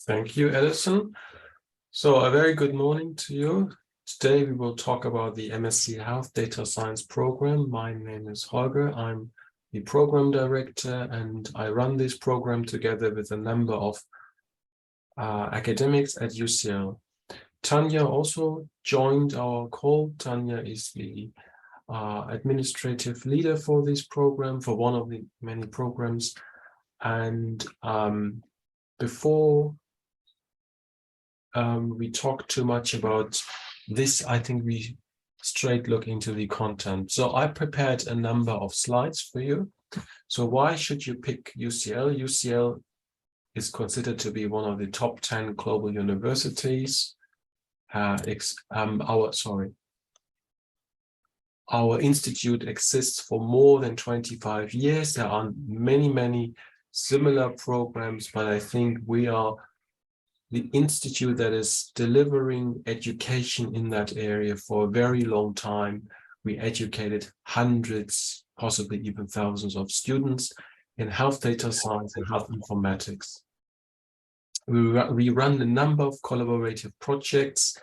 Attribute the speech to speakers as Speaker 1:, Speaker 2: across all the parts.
Speaker 1: Thank you, Edison. So a very good morning to you. Today we will talk about the MSc Health Data Science program. My name is Holger. I'm the program director, and I run this program together with a number of academics at UCL. Tanya also joined our call. Tanya is the administrative leader for this program, for one of the many programs. And before we talk too much about this, I think we straight look into the content. So I prepared a number of slides for you. So why should you pick UCL? UCL is considered to be one of the top 10 global universities. Our institute exists for more than 25 years. There are many similar programs, but I think we are the institute that is delivering education in that area for a very long time. We educated hundreds, possibly even thousands of students in health data science and health informatics. We run a number of collaborative projects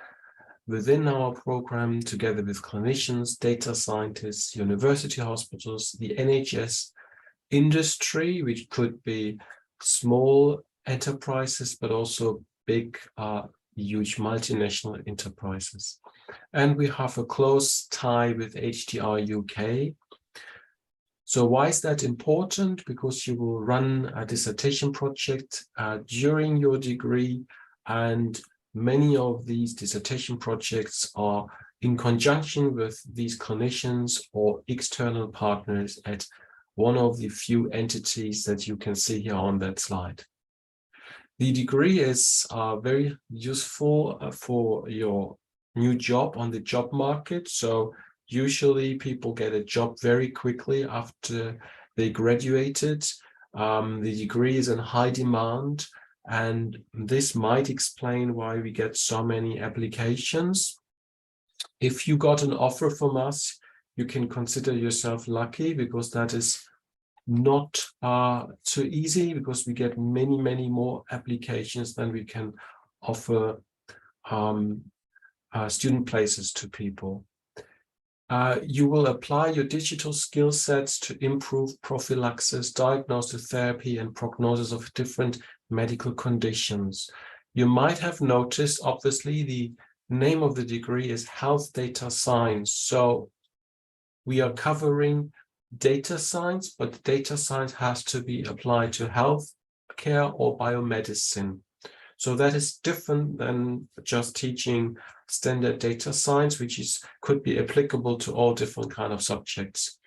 Speaker 1: within our program together with clinicians, data scientists, university hospitals, the NHS, industry, which could be small enterprises, but also big, huge multinational enterprises. And we have a close tie with HDR UK. So why is that important? Because you will run a dissertation project during your degree, and many of these dissertation projects are in conjunction with these clinicians or external partners at one of the few entities that you can see here on that slide. The degree is very useful for your new job on the job market. So usually people get a job very quickly after they graduated. The degree is in high demand, and this might explain why we get so many applications. If you got an offer from us, you can consider yourself lucky, because that is not too easy, because we get many more applications than we can offer student places to people. You will apply your digital skill sets to improve prophylaxis, diagnosis, therapy, and prognosis of different medical conditions. You might have noticed, obviously, the name of the degree is Health Data Science. So we are covering data science, but data science has to be applied to health care or biomedicine. So that is different than just teaching standard data science, which could be applicable to all different kinds of subjects.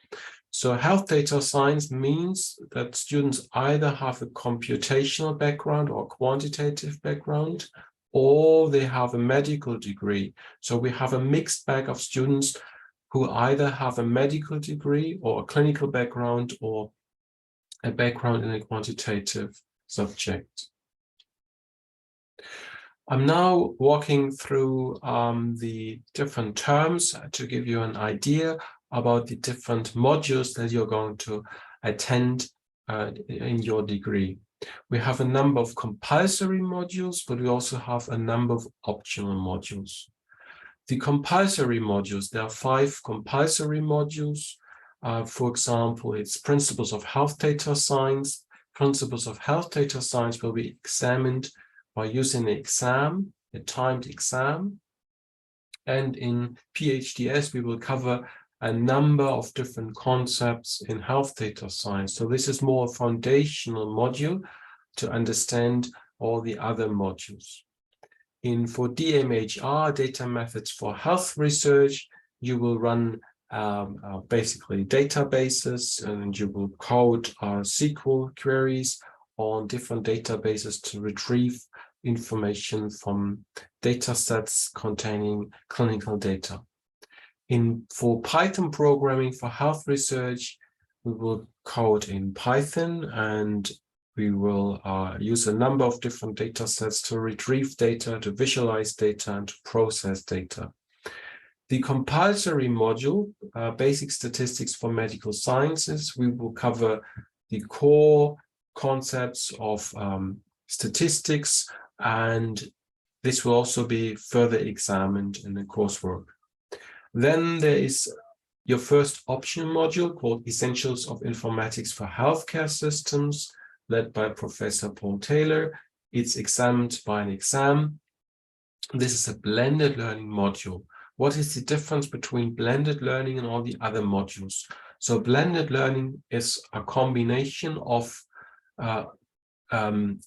Speaker 1: So health data science means that students either have a computational background or quantitative background, or they have a medical degree. So we have a mixed bag of students who either have a medical degree or a clinical background or a background in a quantitative subject. I'm now walking through the different terms to give you an idea about the different modules that you're going to attend in your degree. We have a number of compulsory modules, but we also have a number of optional modules. The compulsory modules, there are 5 compulsory modules. For example, it's Principles of Health Data Science. Principles of Health Data Science will be examined by using an exam, a timed exam. And in PhDs, we will cover a number of different concepts in health data science. So this is more a foundational module to understand all the other modules. For DMHR, Data Methods for Health Research, you will run basically databases, and you will code SQL queries on different databases to retrieve information from data sets containing clinical data. For Python programming for health research, we will code in Python, and we will use a number of different data sets to retrieve data, to visualize data, and to process data. The compulsory module, Basic Statistics for Medical Sciences, we will cover the core concepts of statistics and this will also be further examined in the coursework. Then there is your first optional module called Essentials of Informatics for Healthcare Systems, led by Professor Paul Taylor. It's examined by an exam. This is a blended learning module. What is the difference between blended learning and all the other modules? So blended learning is a combination of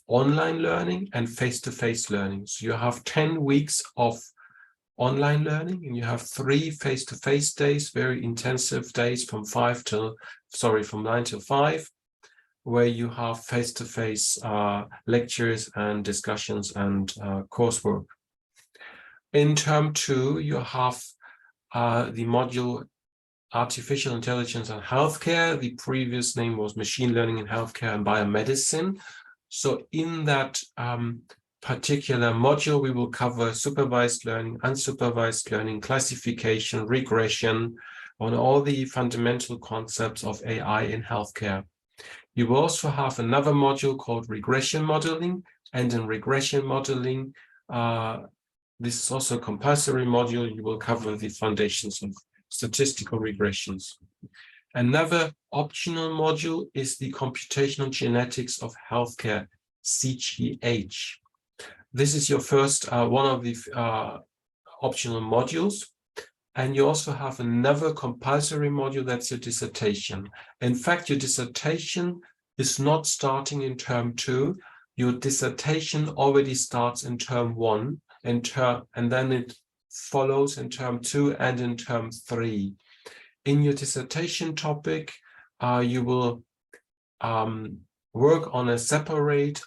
Speaker 1: online learning and face-to-face learning. So you have 10 weeks of online learning and you have 3 face-to-face days, very intensive days from 9 till 5, where you have face-to-face lectures and discussions and coursework. In term 2, you have the module Artificial Intelligence and Healthcare. The previous name was Machine Learning in Healthcare and Biomedicine. So in that particular module, we will cover supervised learning, unsupervised learning, classification, regression, on all the fundamental concepts of AI in healthcare. You will also have another module called regression modeling, and in regression modeling, this is also a compulsory module. You will cover the foundations of statistical regressions. Another optional module is the computational genetics of healthcare, CGH. This is your first one of the optional modules. And you also have another compulsory module, that's your dissertation. In fact, your dissertation is not starting in term 2. Your dissertation already starts in term 1, and then it follows in term 2 and in term 3. In your dissertation topic, you will work on a separate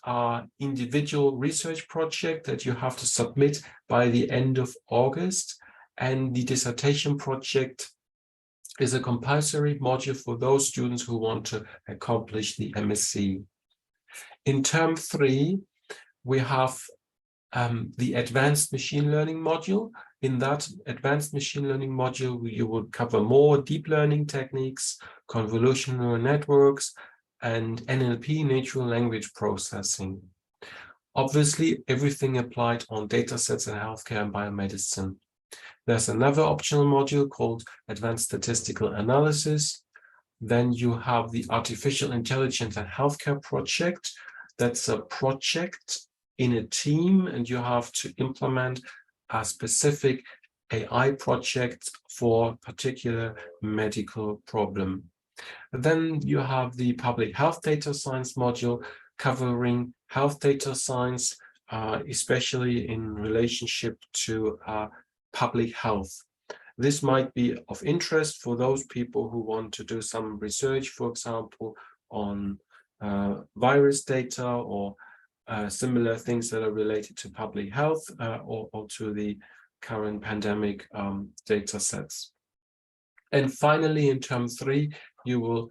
Speaker 1: individual research project that you have to submit by the end of August. And the dissertation project is a compulsory module for those students who want to accomplish the MSc. In term 3, we have the advanced machine learning module. In that advanced machine learning module, you will cover more deep learning techniques, convolutional neural networks, and NLP, natural language processing. Obviously, everything applied on data sets in healthcare and biomedicine. There's another optional module called Advanced Statistical Analysis. Then you have the Artificial Intelligence and Healthcare project. That's a project in a team, and you have to implement a specific AI project for a particular medical problem. Then you have the Public Health Data Science module covering health data science, especially in relationship to public health. This might be of interest for those people who want to do some research, for example, on virus data or similar things that are related to public health or to the current pandemic data sets. And finally, in term 3, you will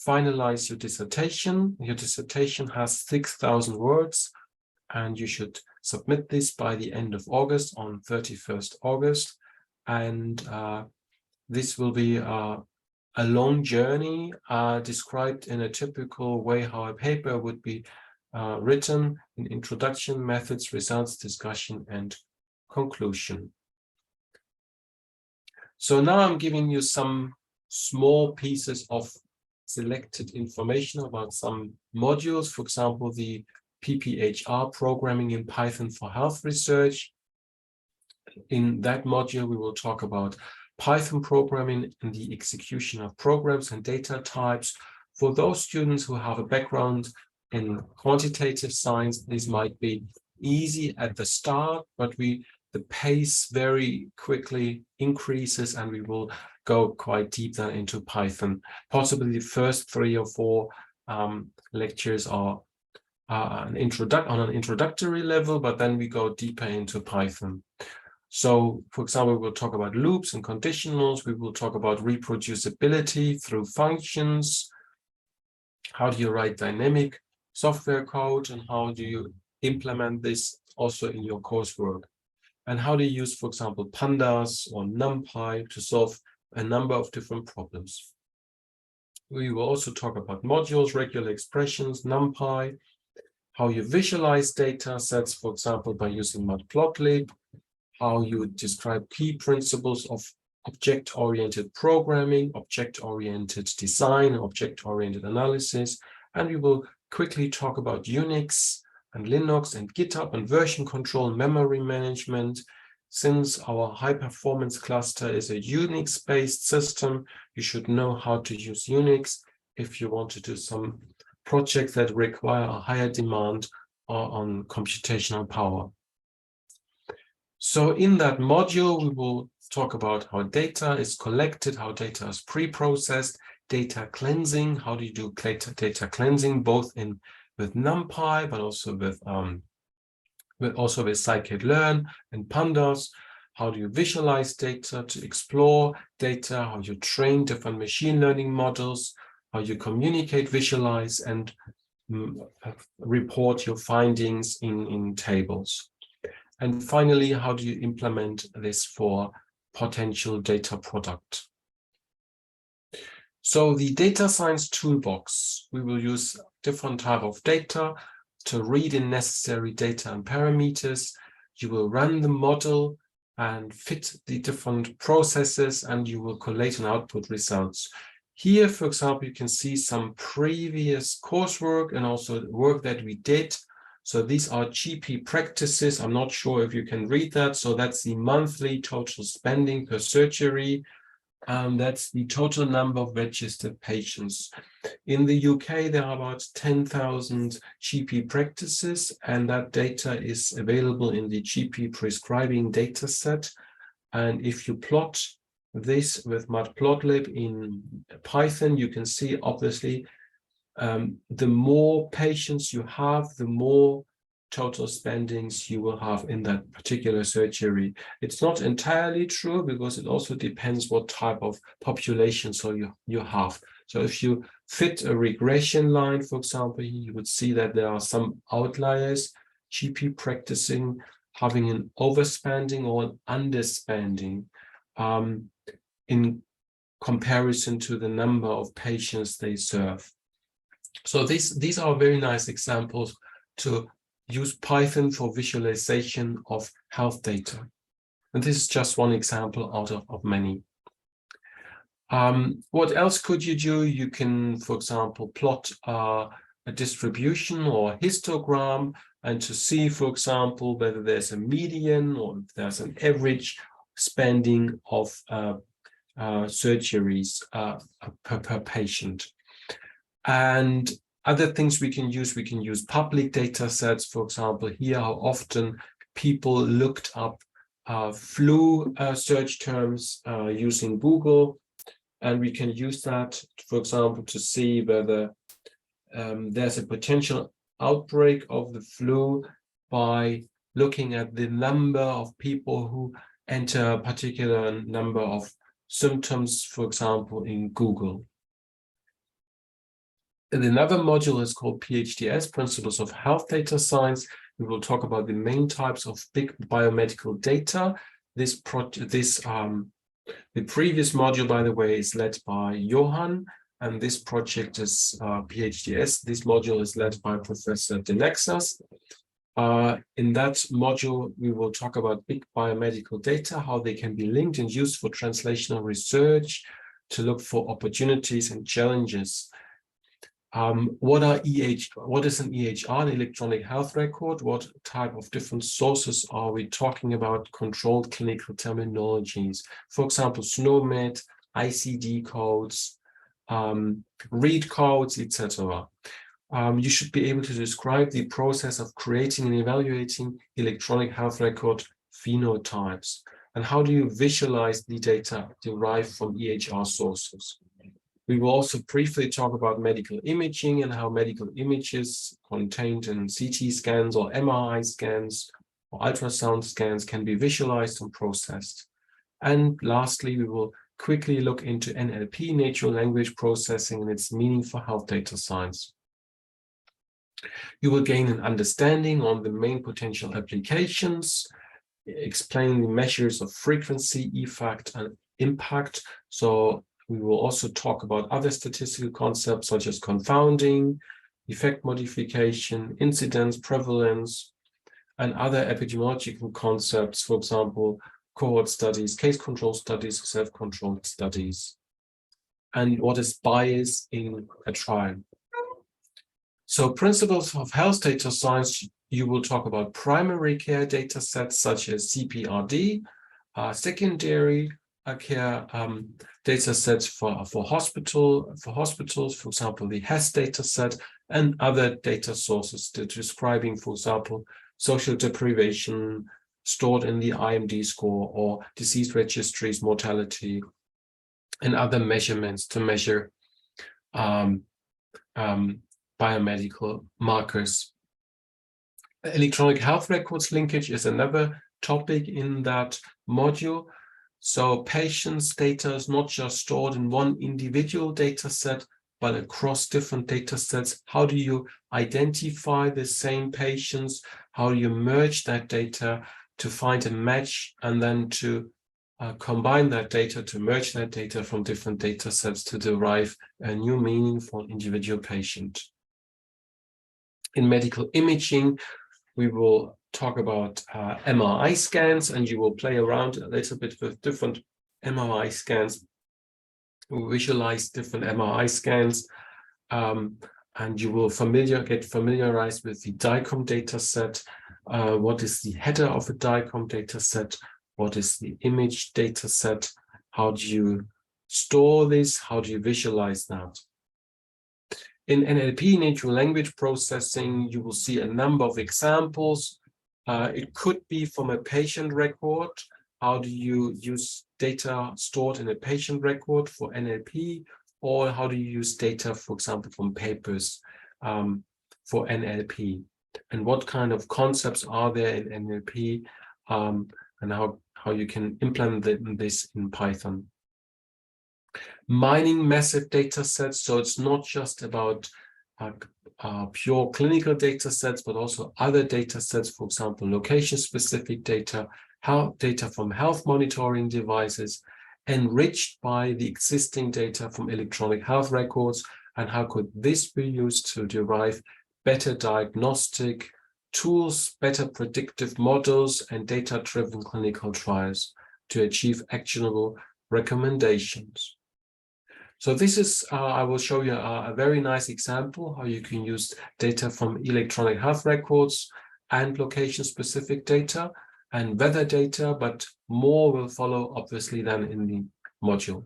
Speaker 1: finalize your dissertation. Your dissertation has 6,000 words, and you should submit this by the end of August, on 31st August. And this will be a long journey described in a typical way how a paper would be written: in introduction, methods, results, discussion, and conclusion. So now I'm giving you some small pieces of selected information about some modules. For example, the PPHR, Programming in Python for Health Research. In that module, we will talk about Python programming and the execution of programs and data types. For those students who have a background in quantitative science, this might be easy at the start, but the pace very quickly increases, and we will go quite deep then into Python. Possibly the first 3 or 4 lectures are on an introductory level, but then we go deeper into Python. So, for example, we'll talk about loops and conditionals. We will talk about reproducibility through functions. How do you write dynamic software code, and how do you implement this also in your coursework? And how do you use, for example, pandas or NumPy to solve a number of different problems. We will also talk about modules, regular expressions, NumPy, how you visualize data sets, for example, by using matplotlib, how you describe key principles of object-oriented programming, object-oriented design, object-oriented analysis, and we will quickly talk about Unix and Linux and GitHub and version control, memory management. Since our high-performance cluster is a Unix-based system, you should know how to use Unix if you want to do some projects that require a higher demand on computational power. So in that module, we will talk about how data is collected, how data is pre-processed, data cleansing, how do you do data cleansing, both with NumPy, but also with scikit-learn and pandas. How do you visualize data to explore data, how you train different machine learning models, how you communicate, visualize, and report your findings in tables. And finally, how do you implement this for potential data product? So the data science toolbox, we will use different type of data to read in necessary data and parameters. You will run the model and fit the different processes, and you will collate and output results. Here, for example, you can see some previous coursework and also work that we did. So these are GP practices. I'm not sure if you can read that. So that's the monthly total spending per surgery. That's the total number of registered patients. In the UK, there are about 10,000 GP practices, and that data is available in the GP prescribing data set. And if you plot this with matplotlib in Python, you can see obviously the more patients you have, the more total spendings you will have in that particular surgery. It's not entirely true because it also depends what type of population you have. So if you fit a regression line, for example, you would see that there are some outliers, GP practicing having an overspending or an underspending in comparison to the number of patients they serve. So these are very nice examples to use Python for visualization of health data. And this is just one example out of many. What else could you do? You can, for example, plot a distribution or a histogram, and to see, for example, whether there's a median or if there's an average spending of surgeries per patient. And other things we can use public data sets, for example, here, how often people looked up flu search terms using Google. And we can use that, for example, to see whether there's a potential outbreak of the flu by looking at the number of people who enter a particular number of symptoms, for example, in Google. And another module is called PHDS, Principles of Health Data Science. We will talk about the main types of big biomedical data. The previous module, by the way, is led by Johan, and this project is PHDS. This module is led by Professor Denexas. In that module, we will talk about big biomedical data, how they can be linked and used for translational research to look for opportunities and challenges. What is an EHR, an electronic health record? What type of different sources are we talking about? Controlled clinical terminologies, for example, SNOMED, ICD codes, read codes, etc. You should be able to describe the process of creating and evaluating electronic health record phenotypes. And how do you visualize the data derived from EHR sources? We will also briefly talk about medical imaging and how medical images contained in CT scans or MRI scans or ultrasound scans can be visualized and processed. And lastly, we will quickly look into NLP, natural language processing, and its meaning for health data science. You will gain an understanding on the main potential applications, explain the measures of frequency, effect, and impact. So we will also talk about other statistical concepts such as confounding, effect modification, incidence, prevalence, and other epidemiological concepts, for example, cohort studies, case control studies, self-controlled studies, and what is bias in a trial. So principles of health data science, you will talk about primary care data sets such as CPRD, secondary care data sets for hospitals, for example, the HES data set, and other data sources describing, for example, social deprivation stored in the IMD score or disease registries, mortality, and other measurements to measure biomedical markers. Electronic health records linkage is another topic in that module. So patients' data is not just stored in one individual data set, but across different data sets. How do you identify the same patients? How do you merge that data to find a match, and then to combine that data, to merge that data from different data sets to derive a new meaning for an individual patient? In medical imaging, we will talk about MRI scans, and you will play around a little bit with different MRI scans, visualize different MRI scans, and you will get familiarized with the DICOM data set. What is the header of a DICOM data set? What is the image data set? How do you store this? How do you visualize that? In NLP, natural language processing, you will see a number of examples. It could be from a patient record. How do you use data stored in a patient record for NLP? Or how do you use data, for example, from papers for NLP? And what kind of concepts are there in NLP, and how you can implement this in Python? Mining massive data sets, so it's not just about pure clinical data sets, but also other data sets, for example, location-specific data, data from health monitoring devices, enriched by the existing data from electronic health records, and how could this be used to derive better diagnostic tools, better predictive models, and data-driven clinical trials to achieve actionable recommendations. So this is, I will show you a very nice example how you can use data from electronic health records and location-specific data and weather data, but more will follow, obviously, then in the module.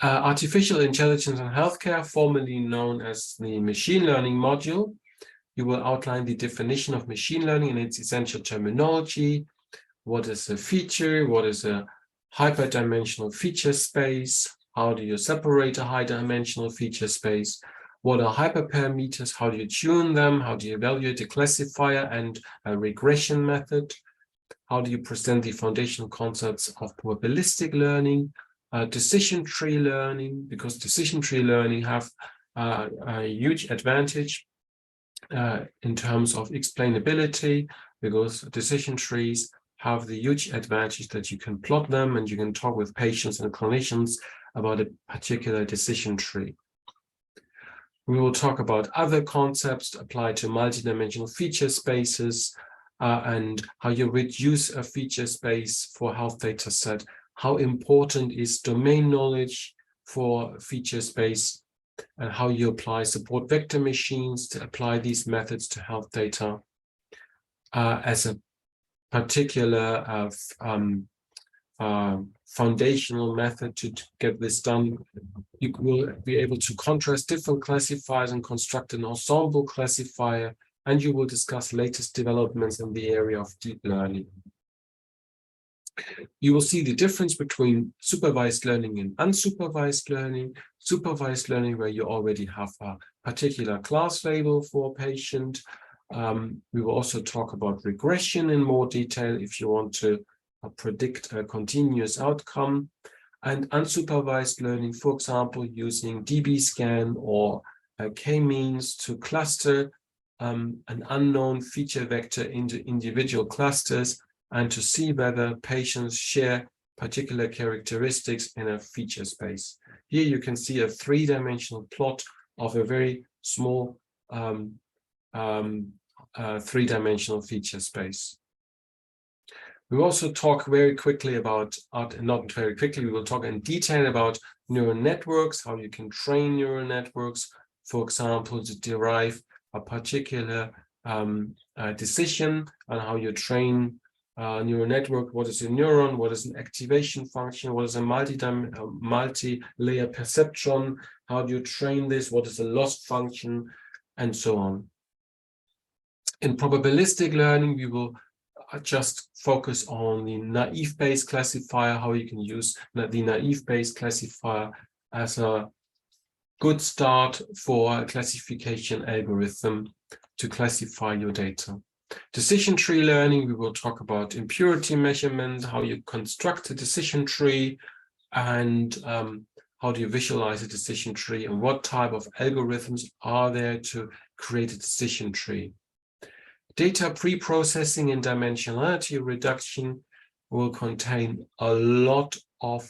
Speaker 1: Artificial intelligence in healthcare, formerly known as the machine learning module. You will outline the definition of machine learning and its essential terminology. What is a feature? What is a hyperdimensional feature space? How do you separate a high-dimensional feature space? What are hyperparameters? How do you tune them? How do you evaluate a classifier and a regression method? How do you present the foundational concepts of probabilistic learning, decision tree learning, because decision tree learning have a huge advantage in terms of explainability, because decision trees have the huge advantage that you can plot them and you can talk with patients and clinicians about a particular decision tree. We will talk about other concepts applied to multidimensional feature spaces and how you reduce a feature space for health data set. How important is domain knowledge for feature space, and how you apply support vector machines to apply these methods to health data as a particular foundational method to get this done. You will be able to contrast different classifiers and construct an ensemble classifier, and you will discuss latest developments in the area of deep learning. You will see the difference between supervised learning and unsupervised learning. Supervised learning, where you already have a particular class label for a patient. We will also talk about regression in more detail if you want to predict a continuous outcome, and unsupervised learning, for example, using dbScan or k-means to cluster an unknown feature vector into individual clusters and to see whether patients share particular characteristics in a feature space. Here you can see a three-dimensional plot of a very small three-dimensional feature space. We also talk very quickly about, not very quickly, we will talk in detail about neural networks, how you can train neural networks, for example, to derive a particular decision, and how you train a neural network. What is a neuron? What is an activation function? What is a multi-layer perceptron? How do you train this? What is a loss function? And so on. In probabilistic learning, we will just focus on the naive Bayes classifier, how you can use the naive Bayes classifier as a good start for a classification algorithm to classify your data. Decision tree learning, we will talk about impurity measurement, how you construct a decision tree, and how do you visualize a decision tree, and what type of algorithms are there to create a decision tree. Data pre-processing and dimensionality reduction will contain a lot of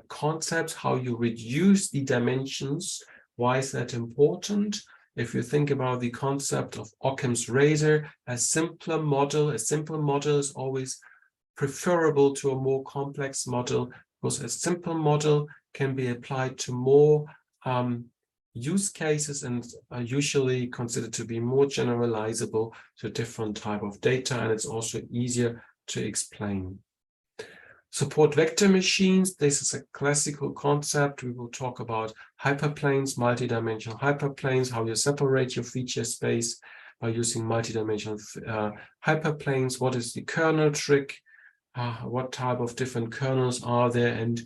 Speaker 1: concepts, how you reduce the dimensions. Why is that important? If you think about the concept of Occam's razor, a simple model is always preferable to a more complex model, because a simple model can be applied to more use cases and are usually considered to be more generalizable to different type of data, and it's also easier to explain. Support vector machines, this is a classical concept. We will talk about hyperplanes, multidimensional hyperplanes, how you separate your feature space by using multidimensional hyperplanes. What is the kernel trick? What type of different kernels are there? And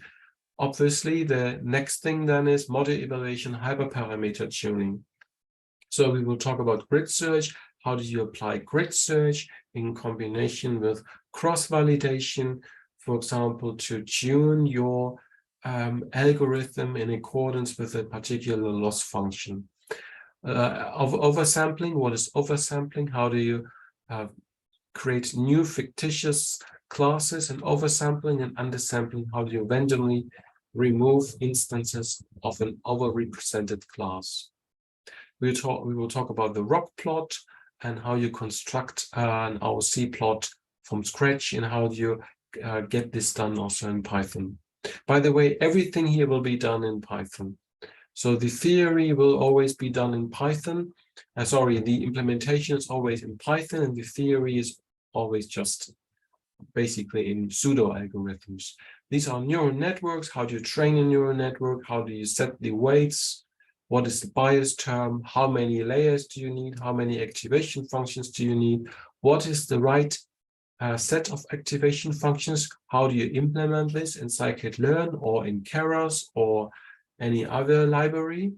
Speaker 1: obviously, the next thing then is model evaluation, hyperparameter tuning. So we will talk about grid search. How do you apply grid search in combination with cross-validation, for example, to tune your algorithm in accordance with a particular loss function. Of oversampling, what is oversampling? How do you create new fictitious classes? And oversampling and undersampling, how do you randomly remove instances of an overrepresented class? We will talk about the ROC plot and how you construct an ROC plot from scratch, and how do you get this done also in Python. By the way, everything here will be done in Python. So the theory will always be done in Python. The implementation is always in Python, and the theory is always just basically in pseudo algorithms. These are neural networks. How do you train a neural network? How do you set the weights? What is the bias term? How many layers do you need? How many activation functions do you need? What is the right set of activation functions? How do you implement this in scikit-learn or in Keras or any other library?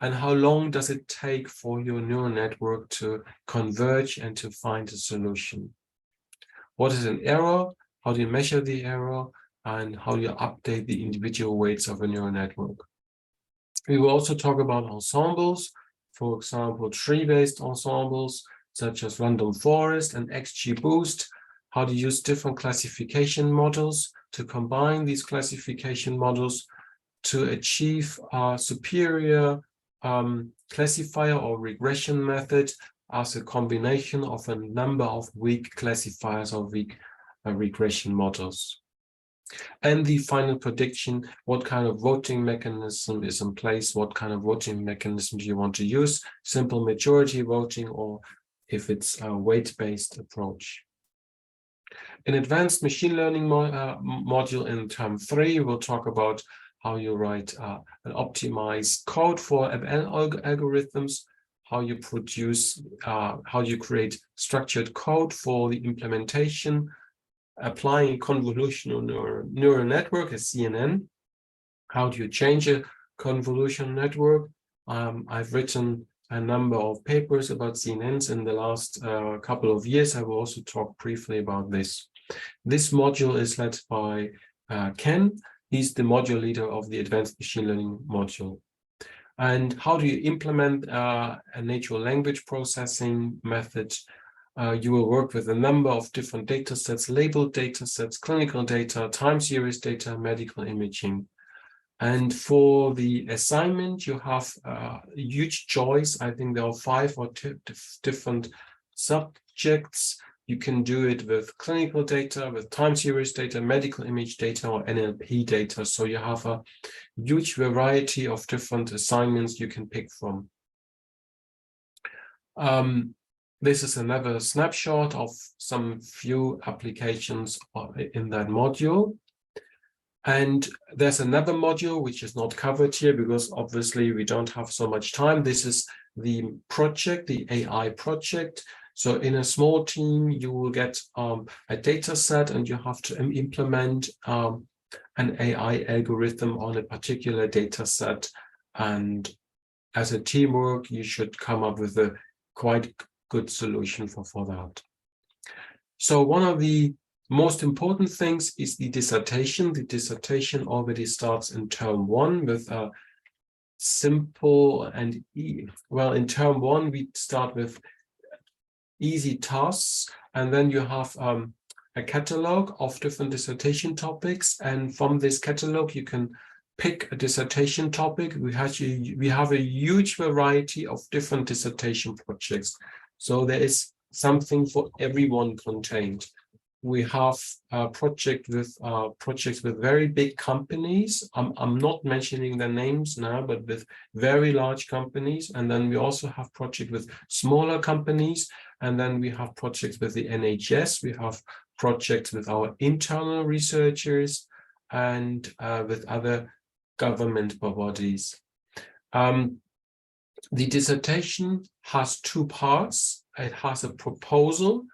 Speaker 1: And how long does it take for your neural network to converge and to find a solution? What is an error? How do you measure the error? And how do you update the individual weights of a neural network? We will also talk about ensembles, for example, tree-based ensembles, such as random forest and XGBoost, how to use different classification models to combine these classification models to achieve a superior classifier or regression method as a combination of a number of weak classifiers or weak regression models. And the final prediction, what kind of voting mechanism is in place, what kind of voting mechanism do you want to use, simple majority voting, or if it's a weight-based approach. In advanced machine learning module in term 3, we'll talk about how you write an optimized code for ML algorithms, how you produce, how you create structured code for the implementation, applying convolutional neural network, a CNN. How do you change a convolutional network? I've written a number of papers about CNNs in the last couple of years. I will also talk briefly about this. This module is led by Ken. He's the module leader of the advanced machine learning module. And how do you implement a natural language processing method? You will work with a number of different data sets, labeled data sets, clinical data, time series data, medical imaging. And for the assignment, you have a huge choice. I think there are 5 or 2 different subjects. You can do it with clinical data, with time series data, medical image data, or NLP data. So you have a huge variety of different assignments you can pick from. This is another snapshot of some few applications in that module. And there's another module which is not covered here because obviously we don't have so much time. This is the project, the AI project. So in a small team, you will get a data set and you have to implement an AI algorithm on a particular data set. And as a teamwork, you should come up with a quite good solution for that. So one of the most important things is the dissertation. The dissertation already starts in term 1 with a simple and well, in term 1 we start with easy tasks, and then you have a catalog of different dissertation topics, and from this catalog you can pick a dissertation topic. We have a huge variety of different dissertation projects, so there is something for everyone contained. We have a project with projects with very big companies. I'm not mentioning their names now, but with very large companies. And then we also have projects with smaller companies. And then we have projects with the NHS. We have projects with our internal researchers and with other government bodies. The dissertation has 2 parts. It has a proposal,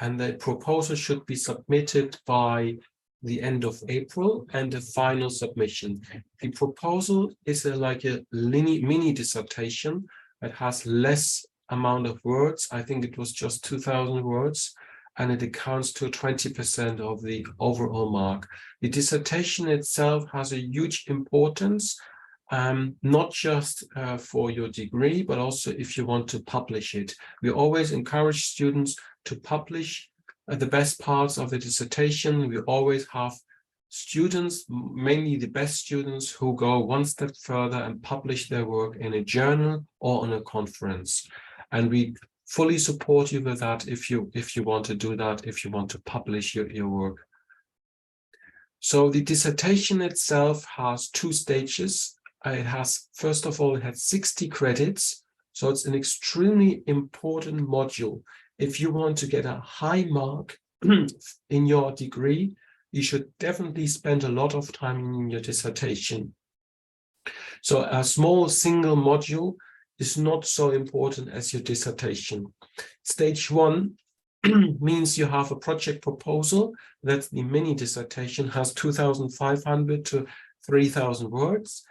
Speaker 1: and the proposal should be submitted by the end of April, and the final submission. The proposal is like a mini dissertation. It has less amount of words. I think it was just 2,000 words, and it accounts to 20% of the overall mark. The dissertation itself has a huge importance, not just for your degree, but also if you want to publish it. We always encourage students to publish the best parts of the dissertation. We always have students, mainly the best students, who go one step further and publish their work in a journal or on a conference. And we fully support you with that if you want to do that, if you want to publish your work. So the dissertation itself has 2 stages. It has, first of all, it has 60 credits. So it's an extremely important module. If you want to get a high mark in your degree, you should definitely spend a lot of time in your dissertation. So a small single module is not so important as your dissertation. Stage 1 means you have a project proposal. That's the mini dissertation, has 2,500 to 3,000 words,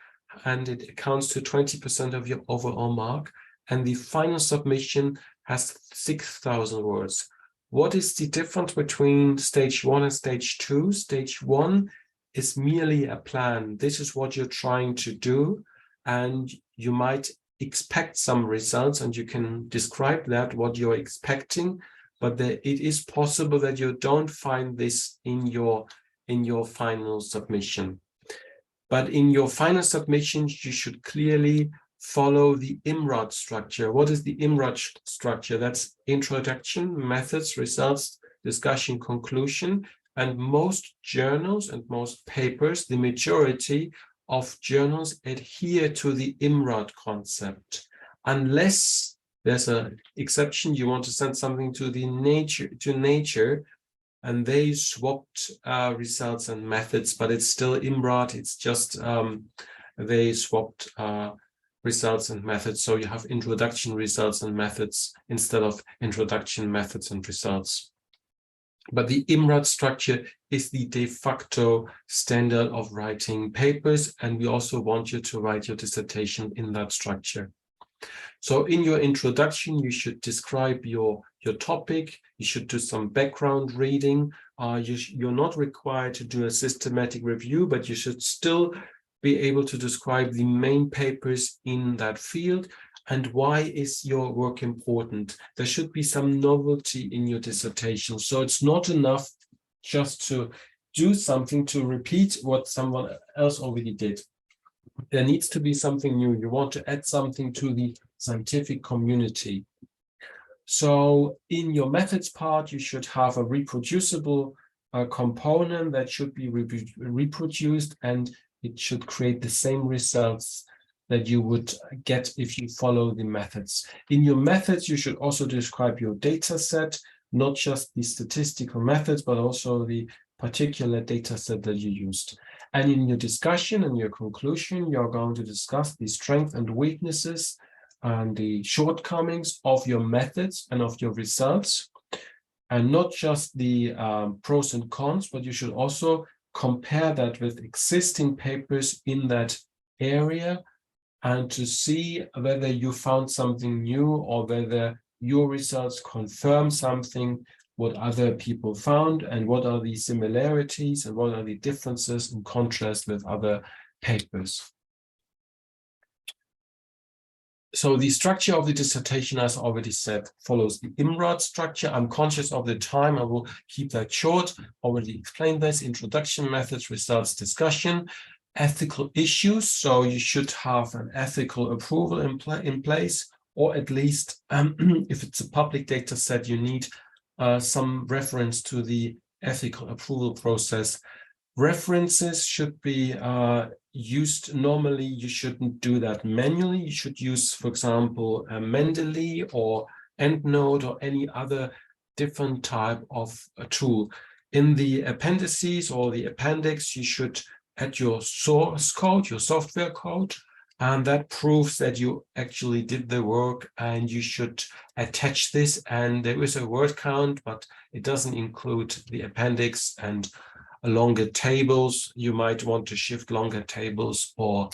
Speaker 1: and it accounts to 20% of your overall mark. And the final submission has 6,000 words. What is the difference between stage 1 and stage 2? Stage 1 is merely a plan. This is what you're trying to do, and you might expect some results, and you can describe that, what you're expecting, but it is possible that you don't find this in your final submission. But in your final submissions, you should clearly follow the IMRAD structure. What is the IMRAD structure? That's introduction, methods, results, discussion, conclusion. And most journals and most papers, the majority of journals adhere to the IMRAD concept. Unless there's an exception, you want to send something to Nature, and they swapped results and methods, but it's still IMRAD. It's just they swapped results and methods. So you have introduction, results, and methods instead of introduction, methods, and results. But the IMRAD structure is the de facto standard of writing papers, and we also want you to write your dissertation in that structure. So in your introduction, you should describe your topic. You should do some background reading. You're not required to do a systematic review, but you should still be able to describe the main papers in that field. And why is your work important? There should be some novelty in your dissertation. So it's not enough just to do something to repeat what someone else already did. there needs to be something new. You want to add something to the scientific community. So in your methods part, you should have a reproducible component that should be reproduced, and it should create the same results that you would get if you follow the methods. In your methods, you should also describe your data set, not just the statistical methods, but also the particular data set that you used. And in your discussion and your conclusion, you're going to discuss the strengths and weaknesses and the shortcomings of your methods and of your results, and not just the pros and cons, but you should also compare that with existing papers in that area, and to see whether you found something new or whether your results confirm something what other people found, and what are the similarities and what are the differences in contrast with other papers. So the structure of the dissertation, as already said, follows the IMRAD structure. I'm conscious of the time. I will keep that short. Already explained this: introduction, methods, results, discussion, ethical issues. So you should have an ethical approval in place, or at least if it's a public data set, you need some reference to the ethical approval process. References should be used normally. You shouldn't do that manually. You should use, for example, Mendeley or EndNote or any other different type of tool. In the appendices or the appendix, you should add your source code, your software code, and that proves that you actually did the work, and you should attach this. And there is a word count, but it doesn't include the appendix and longer tables. You might want to shift longer tables or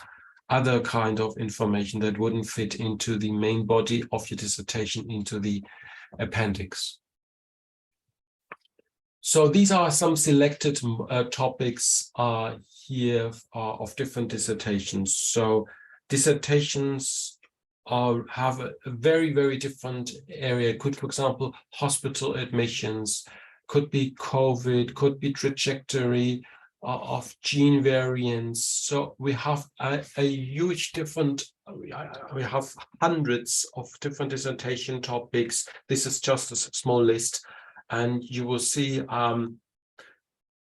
Speaker 1: other kind of information that wouldn't fit into the main body of your dissertation into the appendix. So these are some selected topics here of different dissertations. So dissertations have a very, very different area. Could, for example, hospital admissions, could be COVID, could be trajectory of gene variants. So we have a huge different, we have hundreds of different dissertation topics. This is just a small list, and you will see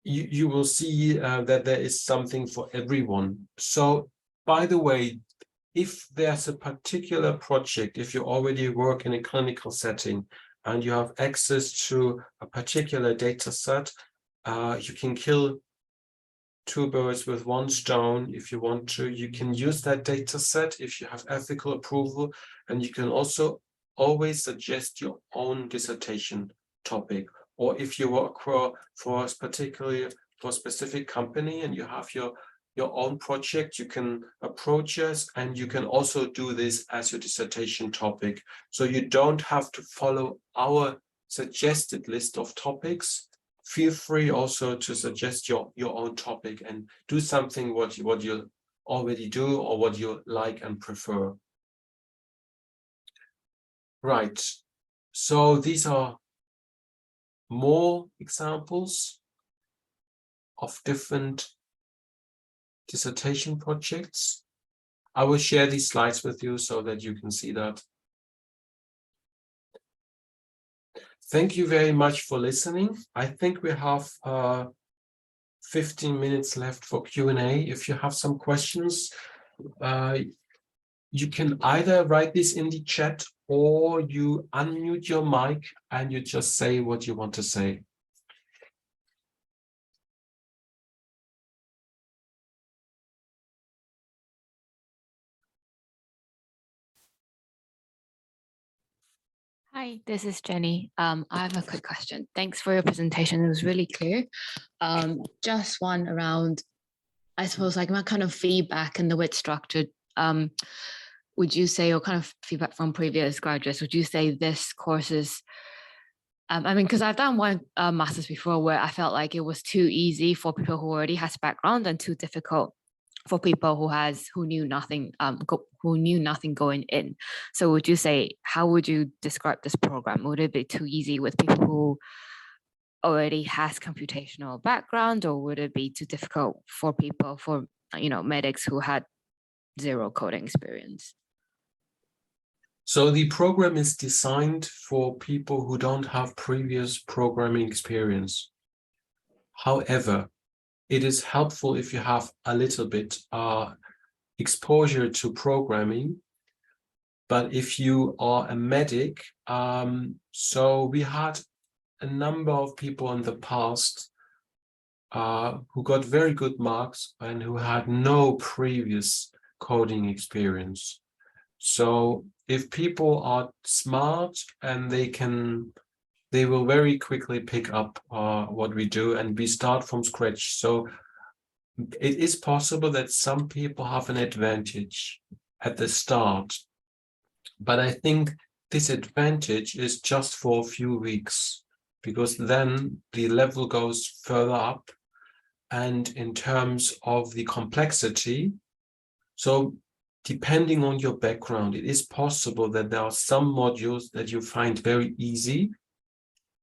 Speaker 1: you will see that there is something for everyone. So, by the way, if there's a particular project, if you already work in a clinical setting and you have access to a particular data set, you can kill two birds with one stone if you want to. You can use that data set if you have ethical approval, and you can also always suggest your own dissertation topic. Or if you work for a specific company and you have your own project, you can approach us, and you can also do this as your dissertation topic. So you don't have to follow our suggested list of topics. Feel free also to suggest your own topic and do something what you already do or what you like and prefer. Right. So these are more examples of different dissertation projects. I will share these slides with you so that you can see that. Thank you very much for listening. I think we have 15 minutes left for Q&A. If you have some questions, you can either write this in the chat or you unmute your mic and you just say what you want to say.
Speaker 2: Hi, this is Jenny. I have a quick question. Thanks for your presentation. It was really clear. Just one around, I suppose, like what kind of feedback and the way it's structured, would you say, or kind of feedback from previous graduates, would you say this course is, I mean, because I've done one master's before where I felt like it was too easy for people who already has background and too difficult for people who knew nothing going in. So would you say, how would you describe this program? Would it be too easy with people who already has computational background, or would it be too difficult for people, for medics who had zero coding experience?
Speaker 1: So the program is designed for people who don't have previous programming experience. However, it is helpful if you have a little bit exposure to programming. But if you are a medic, so we had a number of people in the past who got very good marks and who had no previous coding experience. So if people are smart and they will very quickly pick up what we do, and we start from scratch. So it is possible that some people have an advantage at the start, but I think this advantage is just for a few weeks, because then the level goes further up. And in terms of the complexity, so depending on your background, it is possible that there are some modules that you find very easy,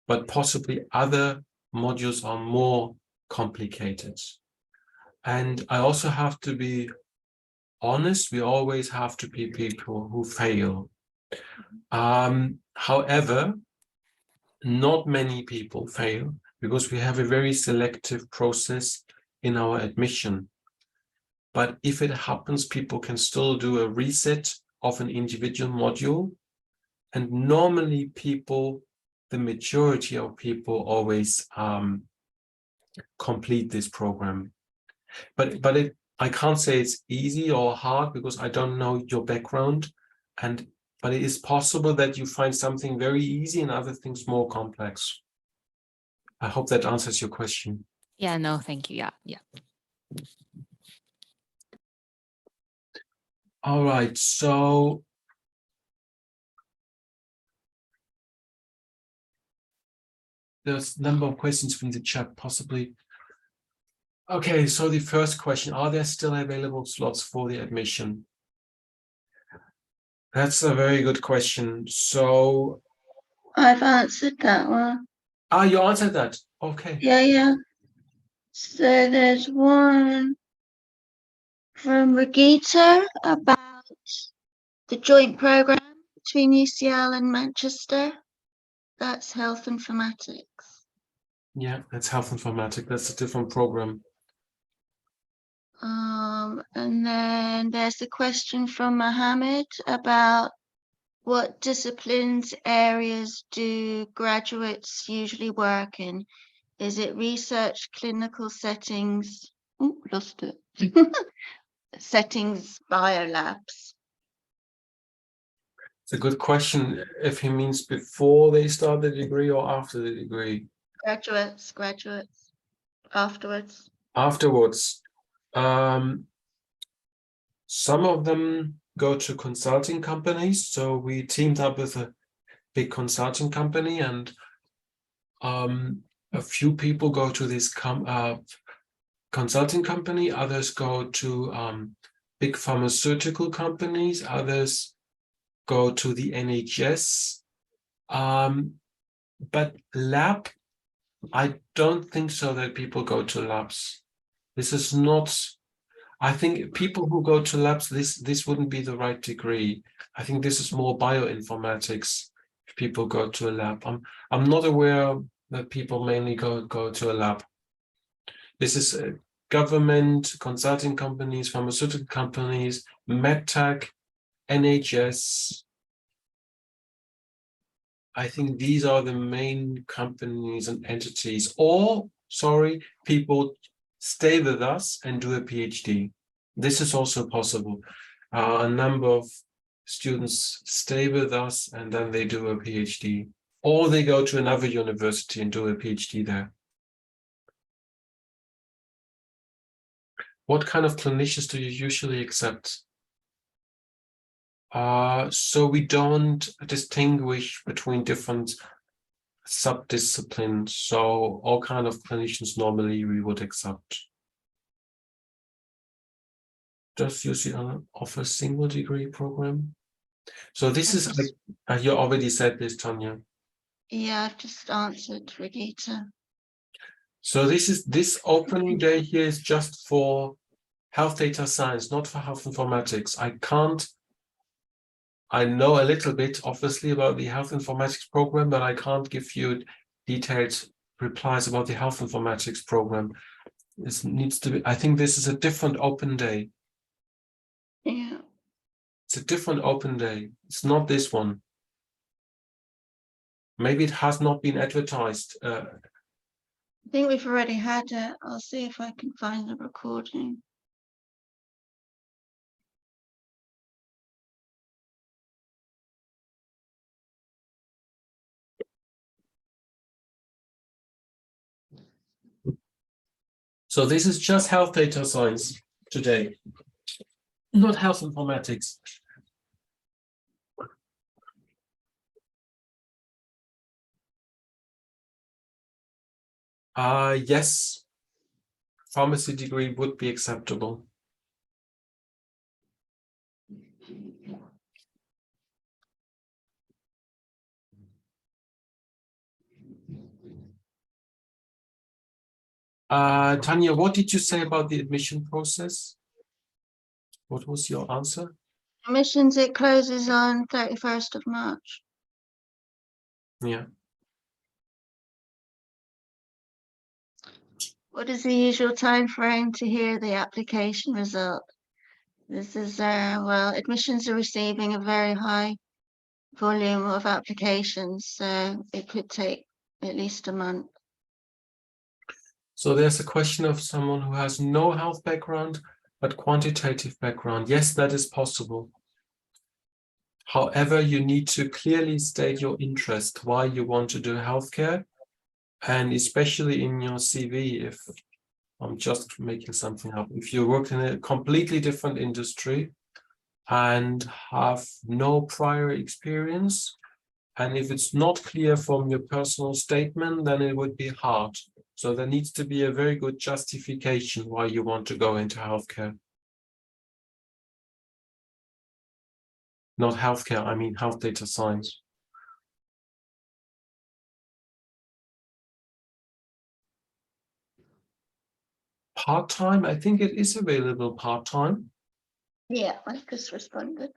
Speaker 1: but possibly other modules are more complicated. And I also have to be honest, we always have to be people who fail. However, not many people fail because we have a very selective process in our admission. But if it happens, people can still do a reset of an individual module. And normally people, the majority of people always complete this program. But I can't say it's easy or hard because I don't know your background. But it is possible that you find something very easy and other things more complex. I hope that answers your question.
Speaker 2: Yeah, no, thank you. Yeah.
Speaker 1: All right, so there's a number of questions from the chat, possibly. Okay, so the first question, are there still available slots for the admission? That's a very good question. So
Speaker 3: I've answered that one.
Speaker 1: you answered that. Okay.
Speaker 3: Yeah. So there's one from Regita about the joint program between UCL and Manchester. That's health informatics.
Speaker 1: Yeah, that's health informatics. That's a different program.
Speaker 3: And then there's a question from Mohammed about what disciplines areas do graduates usually work in? Is it research, clinical settings? Oh, lost it. Settings, biolabs.
Speaker 1: It's a good question if he means before they start the degree or after the degree.
Speaker 3: Graduates, afterwards.
Speaker 1: Afterwards. Some of them go to consulting companies. So we teamed up with a big consulting company, and a few people go to this consulting company. Others go to big pharmaceutical companies. Others go to the NHS. But lab, I don't think so that people go to labs. This is not, I think people who go to labs, this wouldn't be the right degree. I think this is more bioinformatics if people go to a lab. I'm not aware that people mainly go to a lab. This is government, consulting companies, pharmaceutical companies, medtech, NHS. I think these are the main companies and entities, or, sorry, people stay with us and do a PhD. This is also possible. A number of students stay with us and then they do a PhD, or they go to another university and do a PhD there. What kind of clinicians do you usually accept? So we don't distinguish between different subdisciplines. So all kind of clinicians normally we would accept. Does UCL offer a single degree program? So this is like, you already said this, Tanya.
Speaker 3: Yeah, I've just answered, Regita.
Speaker 1: So this opening day here is just for health data science, not for health informatics. I know a little bit, obviously, about the health informatics program, but I can't give you detailed replies about the health informatics program. This needs to be, I think this is a different open day.
Speaker 3: Yeah.
Speaker 1: It's a different open day. It's not this one. Maybe it has not been advertised.
Speaker 3: I think we've already had it. I'll see if I can find the recording.
Speaker 1: So this is just health data science today, not health informatics. Yes, pharmacy degree would be acceptable. Tanya, what did you say about the admission process? What was your answer?
Speaker 3: Admissions, it closes on 31st of March.
Speaker 1: Yeah.
Speaker 3: What is the usual time frame to hear the application result? This is, well, admissions are receiving a very high volume of applications, so it could take at least a month.
Speaker 1: So there's a question of someone who has no health background, but quantitative background. Yes, that is possible. However, you need to clearly state your interest, why you want to do healthcare, and especially in your CV, if I'm just making something up, if you work in a completely different industry and have no prior experience, and if it's not clear from your personal statement, then it would be hard. So there needs to be a very good justification why you want to go into healthcare. Not healthcare, I mean health data science. Part-time, I think it is available part-time.
Speaker 3: Yeah, I just responded.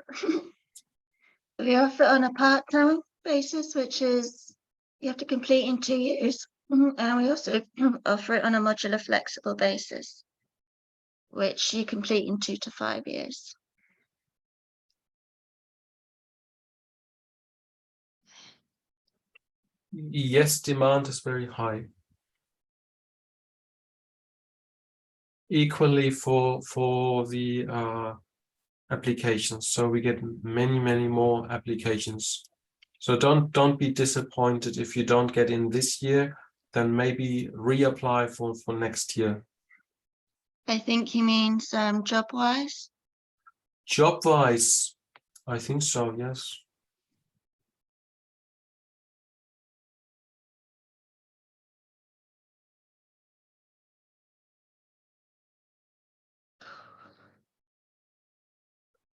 Speaker 3: We offer it on a part-time basis, which is you have to complete in 2 years. And we also offer it on a modular flexible basis, which you complete in 2 to 5 years.
Speaker 1: Yes, demand is very high. Equally for the applications. So we get many more applications. So don't be disappointed if you don't get in this year, then maybe reapply for next year.
Speaker 3: I think he means job-wise.
Speaker 1: Job-wise, I think so, yes.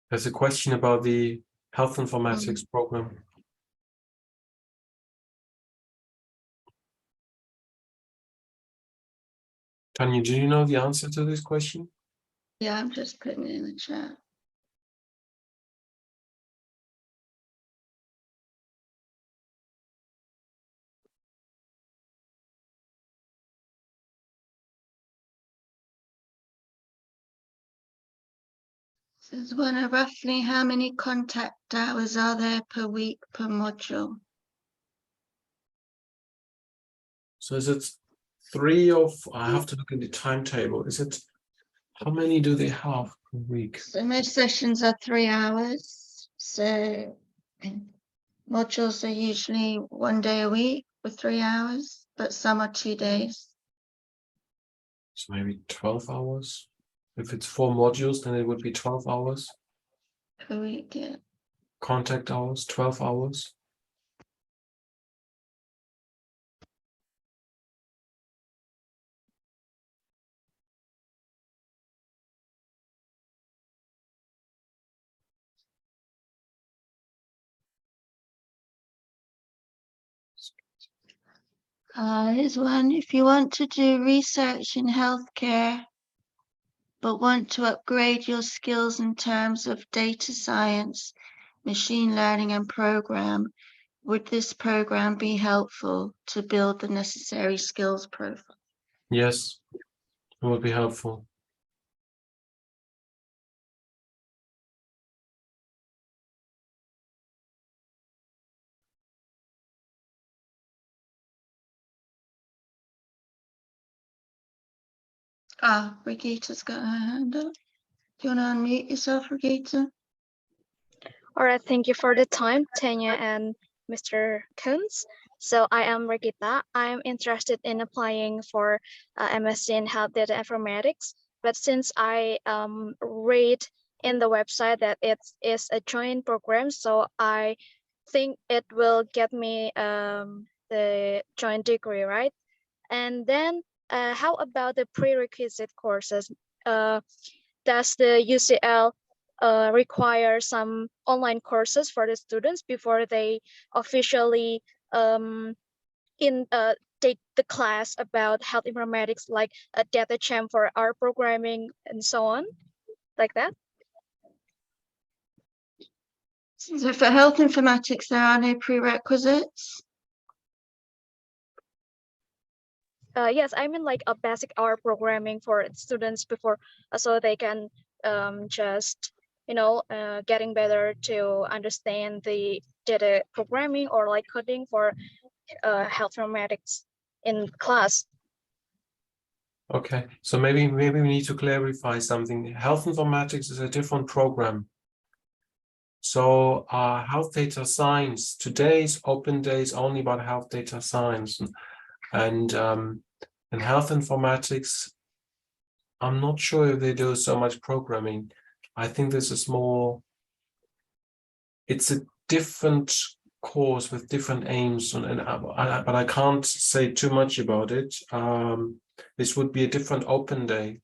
Speaker 1: There's a question about the health informatics program. Tanya, do you know the answer to this question?
Speaker 3: Yeah, I'm just putting it in the chat. Says one, roughly how many contact hours are there per week per module?
Speaker 1: So is it 3 or I have to look at the timetable. Is it, how many do they have per week?
Speaker 3: So most sessions are 3 hours. So modules are usually 1 day a week for 3 hours, but some are 2 days.
Speaker 1: So maybe 12 hours. If it's 4 modules, then it would be 12 hours.
Speaker 3: Per week, yeah.
Speaker 1: Contact hours, 12 hours.
Speaker 3: Here's one. If you want to do research in healthcare, but want to upgrade your skills in terms of data science, machine learning, and program, would this program be helpful to build the necessary skills profile?
Speaker 1: Yes, it would be helpful.
Speaker 3: Brigitta's got her hand up. Do you want to unmute yourself, Brigitta?
Speaker 4: All right, thank you for the time, Tanya and Mr. Coons. So I am Regita. I'm interested in applying for MSc in Health Data Informatics, but since I read in the website that it is a joint program, so I think it will get me the joint degree, right? And then how about the prerequisite courses? Does the UCL require some online courses for the students before they officially take the class about health informatics, like a data champ for R programming and so on, like that?
Speaker 3: So for health informatics, there are no prerequisites.
Speaker 4: Yes, I mean like a basic R programming for students before, so they can just getting better to understand the data programming or like coding for health informatics in class.
Speaker 1: Okay, so maybe we need to clarify something. Health informatics is a different program. So health data science, today's open day is only about health data science. And in health informatics, I'm not sure if they do so much programming. I think this is more, it's a different course with different aims, but I can't say too much about it. This would be a different open day.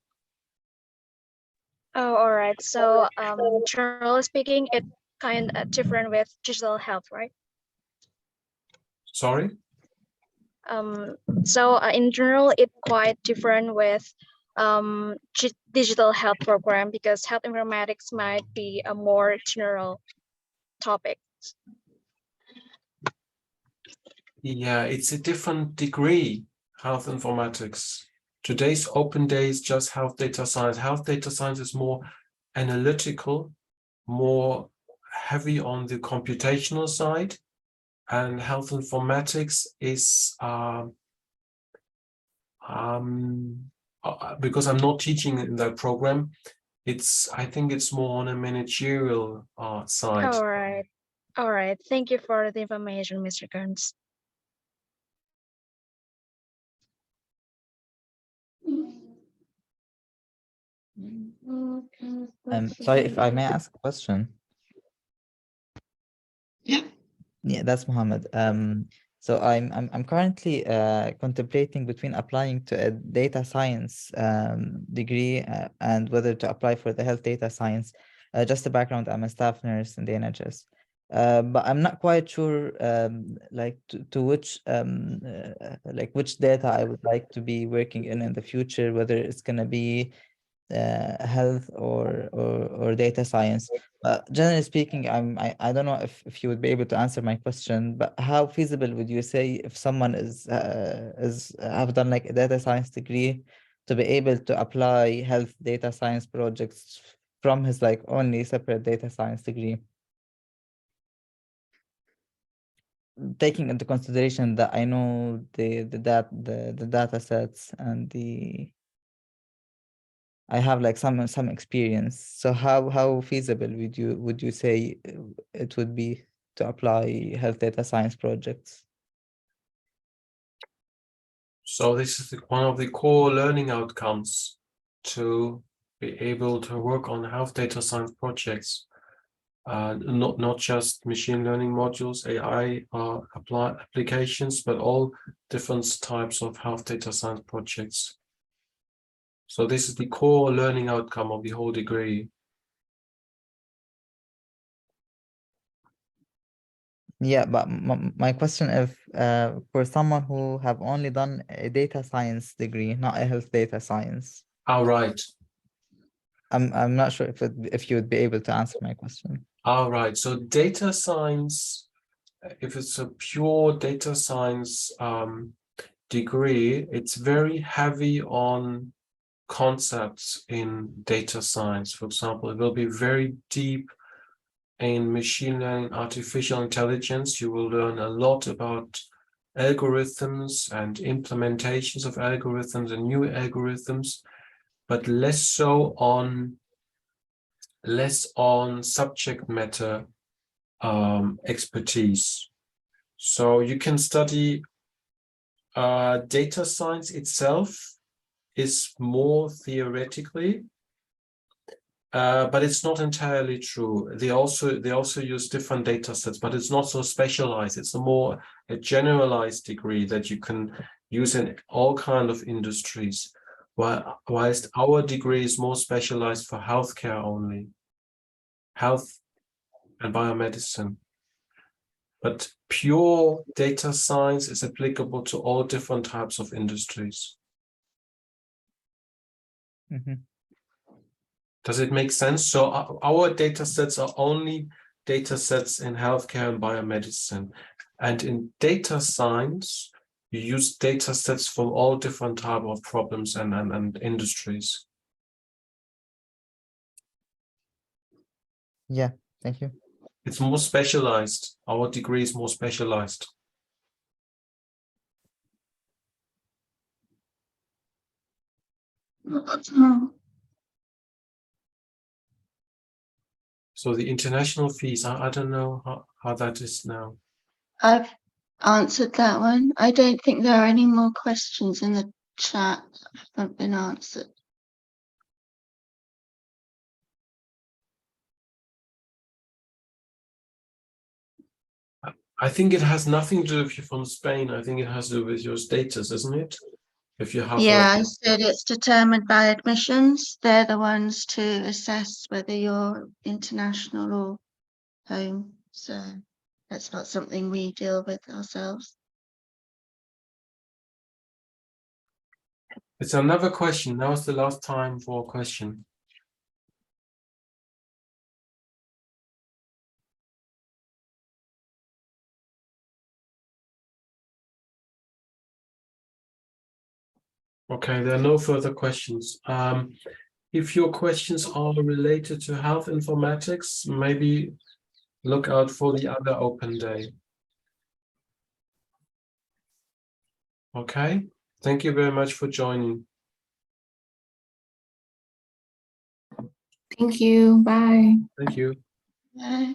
Speaker 4: Oh, all right. So generally speaking, it kind of different with digital health, right?
Speaker 1: Sorry?
Speaker 4: So in general, it's quite different with digital health program because health informatics might be a more general topic.
Speaker 1: Yeah, it's a different degree, health informatics. Today's open day is just health data science. Health data science is more analytical, more heavy on the computational side, and health informatics is because I'm not teaching in that program, I think it's more on a managerial side.
Speaker 4: All right. Thank you for the information, Mr. Kearns.
Speaker 5: Sorry, if I may ask a question.
Speaker 3: Yeah.
Speaker 5: Yeah, that's Mohammed. So I'm currently contemplating between applying to a data science degree and whether to apply for the health data science. Just a background, I'm a staff nurse in the NHS. But I'm not quite sure like to which which data I would like to be working in the future, whether it's gonna be health or data science. Generally speaking, I don't know if you would be able to answer my question, but how feasible would you say if someone is have done like a data science degree to be able to apply health data science projects from his like only separate data science degree? Taking into consideration that I know the data sets and I have like some experience. So how feasible would you say it would be to apply health data science projects?
Speaker 1: So this is one of the core learning outcomes, to be able to work on health data science projects, not just machine learning modules, AI applications, but all different types of health data science projects. So this is the core learning outcome of the whole degree.
Speaker 5: Yeah, but my question is for someone who have only done a data science degree, not a health data science.
Speaker 1: Right.
Speaker 5: I'm not sure if you would be able to answer my question.
Speaker 1: All right. So data science, if it's a pure data science degree, it's very heavy on concepts in data science. For example, it will be very deep in machine learning, artificial intelligence. You will learn a lot about algorithms and implementations of algorithms and new algorithms, but less on subject matter expertise. So you can study data science itself is more theoretically, but it's not entirely true. They also use different data sets, but it's not so specialized. It's a generalized degree that you can use in all kind of industries, whilst our degree is more specialized for healthcare only, health and biomedicine. But pure data science is applicable to all different types of industries.
Speaker 5: Mm-hmm.
Speaker 1: Does it make sense? So our data sets are only data sets in healthcare and biomedicine. And in data science, you use data sets from all different types of problems and industries.
Speaker 5: Yeah, thank you.
Speaker 1: It's more specialized. Our degree is more specialized. So the international fees, I don't know how that is now.
Speaker 3: I've answered that one. I don't think there are any more questions in the chat that haven't been answered.
Speaker 1: I think it has nothing to do with you from Spain. I think it has to do with your status, isn't it? If you have
Speaker 3: Yeah, I said it's determined by admissions. They're the ones to assess whether you're international or home. So that's not something we deal with ourselves.
Speaker 1: It's another question. Now is the last time for a question. Okay, there are no further questions. If your questions are related to health informatics, maybe look out for the other open day. Okay, thank you very much for joining.
Speaker 6: Thank you. Bye.
Speaker 1: Thank you.
Speaker 3: Yeah.